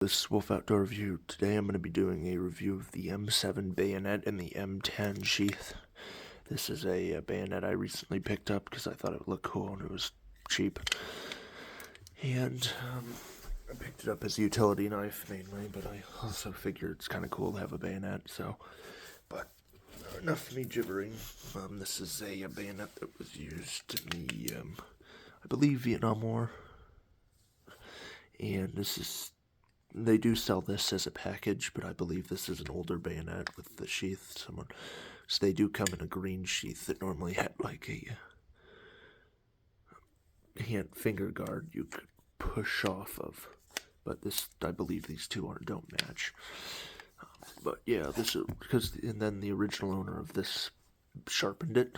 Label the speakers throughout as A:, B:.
A: This is Wolf Outdoor Review. Today I'm going to be doing a review of the M7 Bayonet and the M10 sheath. This is a bayonet I recently picked up because I thought it would look cool and it was cheap. And I picked it up as a utility knife mainly, but I also figured it's kind of cool to have a bayonet, so. But enough of me gibbering. This is a bayonet that was used in the, I believe, Vietnam War. And they do sell this as a package, but I believe this is an older bayonet with the sheath. So they do come in a green sheath that normally had like a hand finger guard you could push off of. But I believe these two don't match. But yeah, and then the original owner of this sharpened it.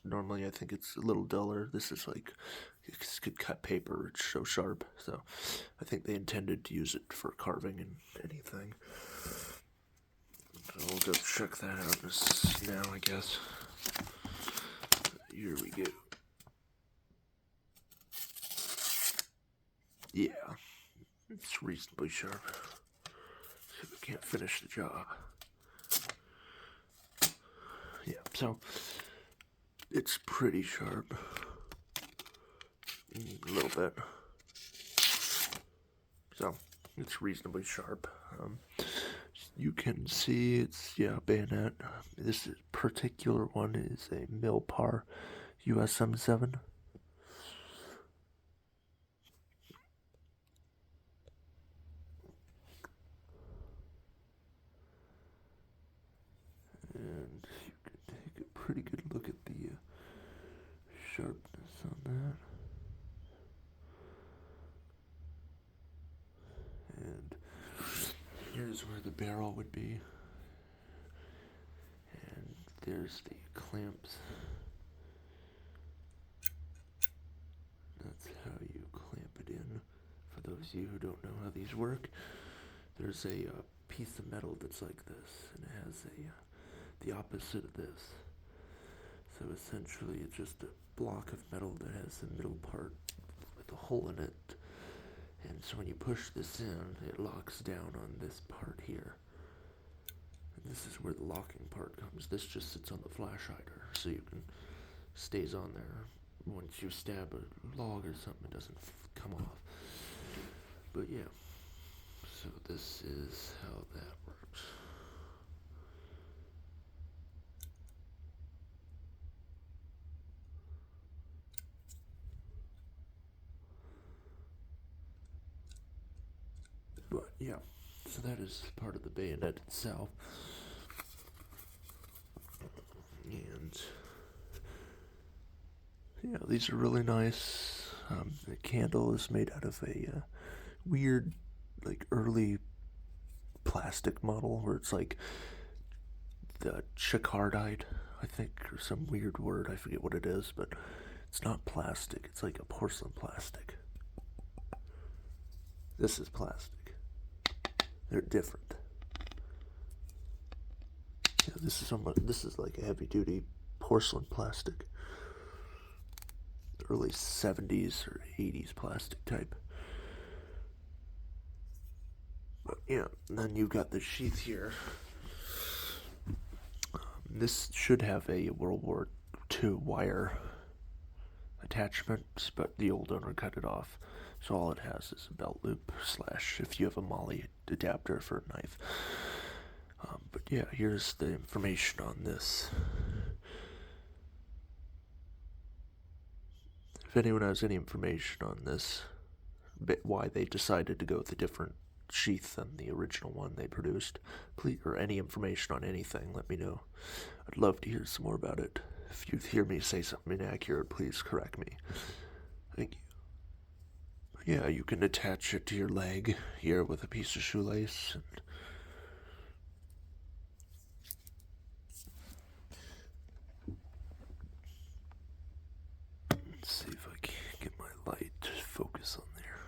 A: Normally I think it's a little duller. This is like, it could cut paper, it's so sharp. So I think they intended to use it for carving and anything. So we'll go check that out now, I guess. Here we go. Yeah, it's reasonably sharp. See if we can't finish the job. Yeah, so it's pretty sharp. A little bit. So it's reasonably sharp. You can see it's, bayonet. This particular one is a Milpar US M7. And you can take a pretty good look at the sharpness on that. And here's where the barrel would be. And there's the clamps. That's how you clamp it in. For those of you who don't know how these work, there's a piece of metal that's like this, and it has the opposite of this. So essentially it's just a block of metal that has the middle part with a hole in it. And so when you push this in, it locks down on this part here. And this is where the locking part comes. This just sits on the flash hider, so you can, stays on there. Once you stab a log or something, it doesn't come off. But yeah, so this is how that works. But yeah, so that is part of the bayonet itself. And yeah, these are really nice. The candle is made out of a weird, like early plastic model where it's like the chicardite, I think, or some weird word. I forget what it is, but it's not plastic. It's like a porcelain plastic. This is plastic. They're different. Yeah, this is like a heavy-duty porcelain plastic. Early 70s or 80s plastic type. But yeah, and then you've got the sheath here. This should have a World War II wire attachment, but the old owner cut it off. So all it has is a belt loop / if you have a MOLLE adapter for a knife. But yeah, here's the information on this. If anyone has any information on this, why they decided to go with a different sheath than the original one they produced, please, or any information on anything, let me know. I'd love to hear some more about it. If you hear me say something inaccurate, please correct me. Thank you. Yeah, you can attach it to your leg here with a piece of shoelace. And let's see if I can get my light to focus on there.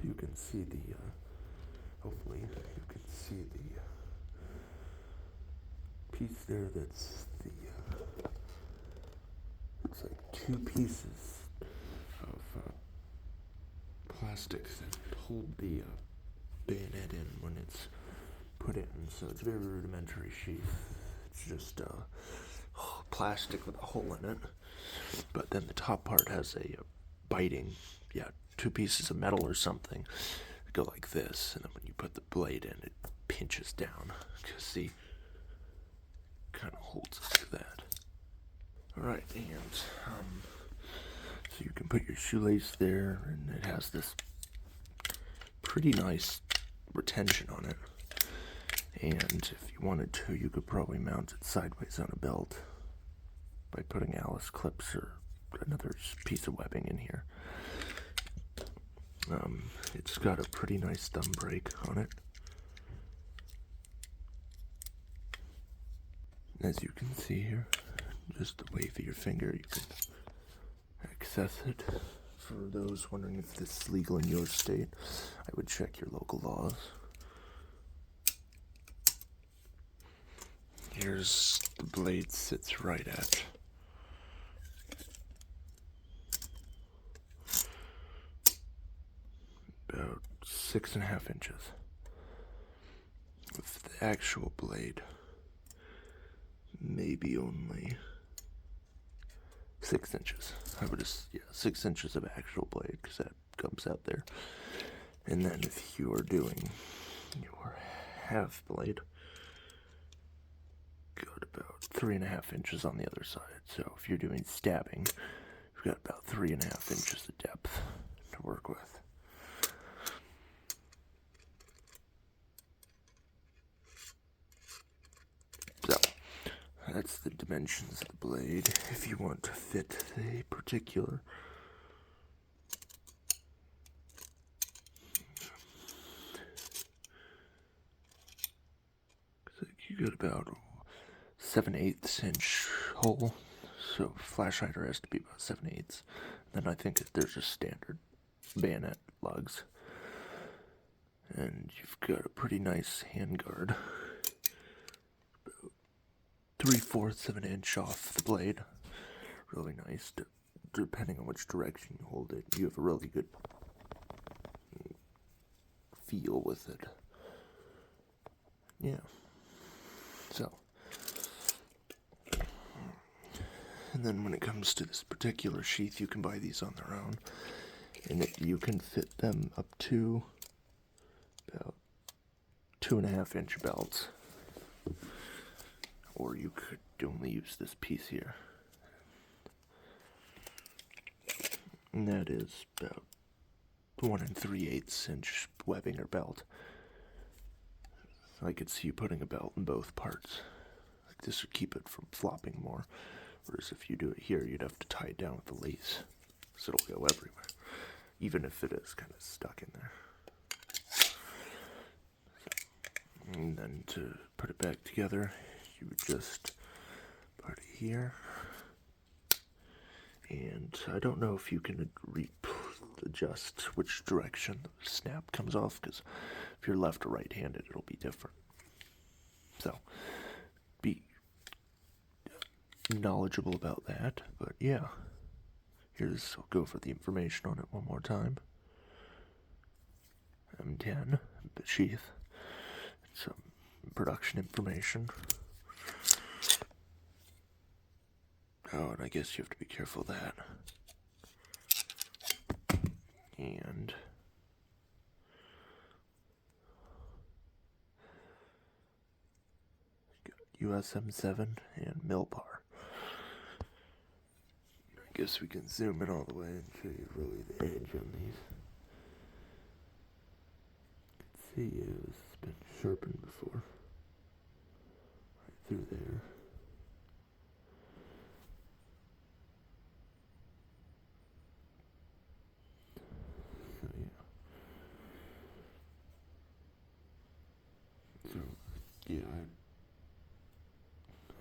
A: You can see hopefully you can see the piece there, that's the, it's like two pieces of plastic that hold the bayonet in when it's put in, so it's a very rudimentary sheath. It's just plastic with a hole in it, but then the top part has a biting, two pieces of metal or something that go like this, and then when you put the blade in, it pinches down. See, kind of holds it like that. Alright, and so you can put your shoelace there, and it has this pretty nice retention on it. And if you wanted to, you could probably mount it sideways on a belt by putting Alice clips or another piece of webbing in here. It's got a pretty nice thumb brake on it. As you can see here, just the wave of your finger, you can access it. For those wondering if this is legal in your state, I would check your local laws. Here's the blade sits right at. About 6.5 inches. With the actual blade, maybe only 6 inches. I would just, 6 inches of actual blade, because that comes out there. And then if you are doing your half blade, got about 3.5 inches on the other side. So if you're doing stabbing, you've got about 3.5 inches of depth to work with. So that's the dimensions of the blade. If you want to fit a particular you got about 7/8 inch hole, so flash hider has to be about 7/8. Then I think that there's just standard bayonet lugs, and you've got a pretty nice handguard, about 3/4 of an inch off the blade. Really nice, depending on which direction you hold it. You have a really good feel with it. Yeah. So, and then when it comes to this particular sheath, you can buy these on their own, and you can fit them up to about 2.5 inch belts, or you could only use this piece here, and that is about 1 3/8 inch webbing or belt. I could see you putting a belt in both parts. Like this would keep it from flopping more. Whereas if you do it here, you'd have to tie it down with a lace. So it'll go everywhere. Even if it is kind of stuck in there. And then to put it back together, you would just put it here. And I don't know if you can adjust which direction the snap comes off, because if you're left or right-handed, it'll be different. So, be knowledgeable about that. But yeah, I'll go over the information on it one more time. M10 sheath. Some production information. Oh, and I guess you have to be careful of that. And US M7 and Milpar. I guess we can zoom in all the way and show you really the edge on these. You can see it's been sharpened before. Right through there. So, yeah,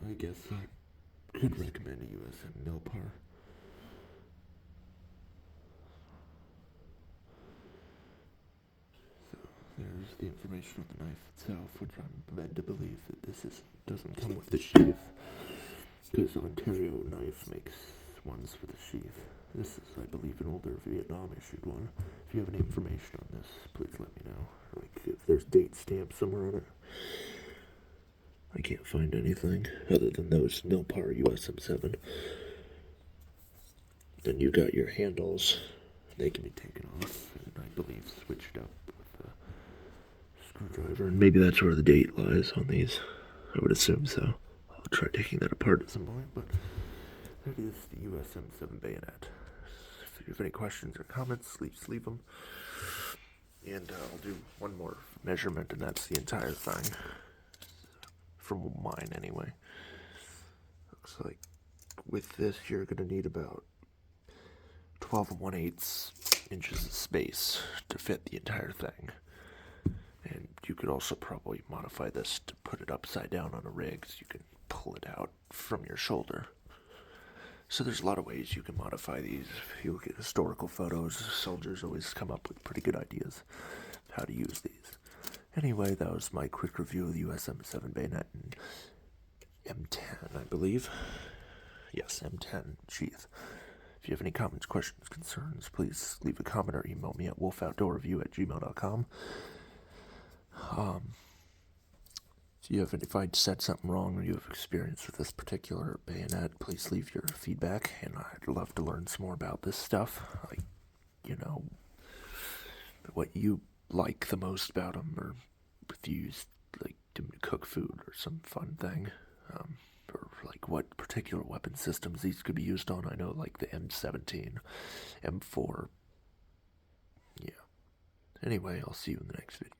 A: I guess I could recommend a USM Milpar. So, there's the information on the knife itself, which I'm led to believe that doesn't come with the sheath, because Ontario Knife makes ones for the sheath. This is, I believe, an older Vietnam issued one. If you have any information on this, please let me know. Like, if there's date stamps somewhere on it. I can't find anything other than those Milpar US M7. Then you got your handles. They can be taken off and I believe switched up with a screwdriver. And maybe that's where the date lies on these. I would assume so. I'll try taking that apart at some point, but that is the US M7 Bayonet. If you have any questions or comments, please leave them. And I'll do one more measurement, and that's the entire thing. From mine, anyway. Looks like with this, you're going to need about 12 1/8 inches of space to fit the entire thing. And you could also probably modify this to put it upside down on a rig, so you can pull it out from your shoulder. So there's a lot of ways you can modify these. If you look at historical photos, soldiers always come up with pretty good ideas of how to use these. Anyway, that was my quick review of the US M7 Bayonet and M10, I believe. Yes, M10 sheath. If you have any comments, questions, concerns, please leave a comment or email me at wolfoutdoorreview@gmail.com. If I said something wrong or you have experience with this particular bayonet, please leave your feedback, and I'd love to learn some more about this stuff. Like, what you like the most about them, or if you use, like, to cook food or some fun thing, or like what particular weapon systems these could be used on. I know, like, the M17, M4. Yeah. Anyway, I'll see you in the next video.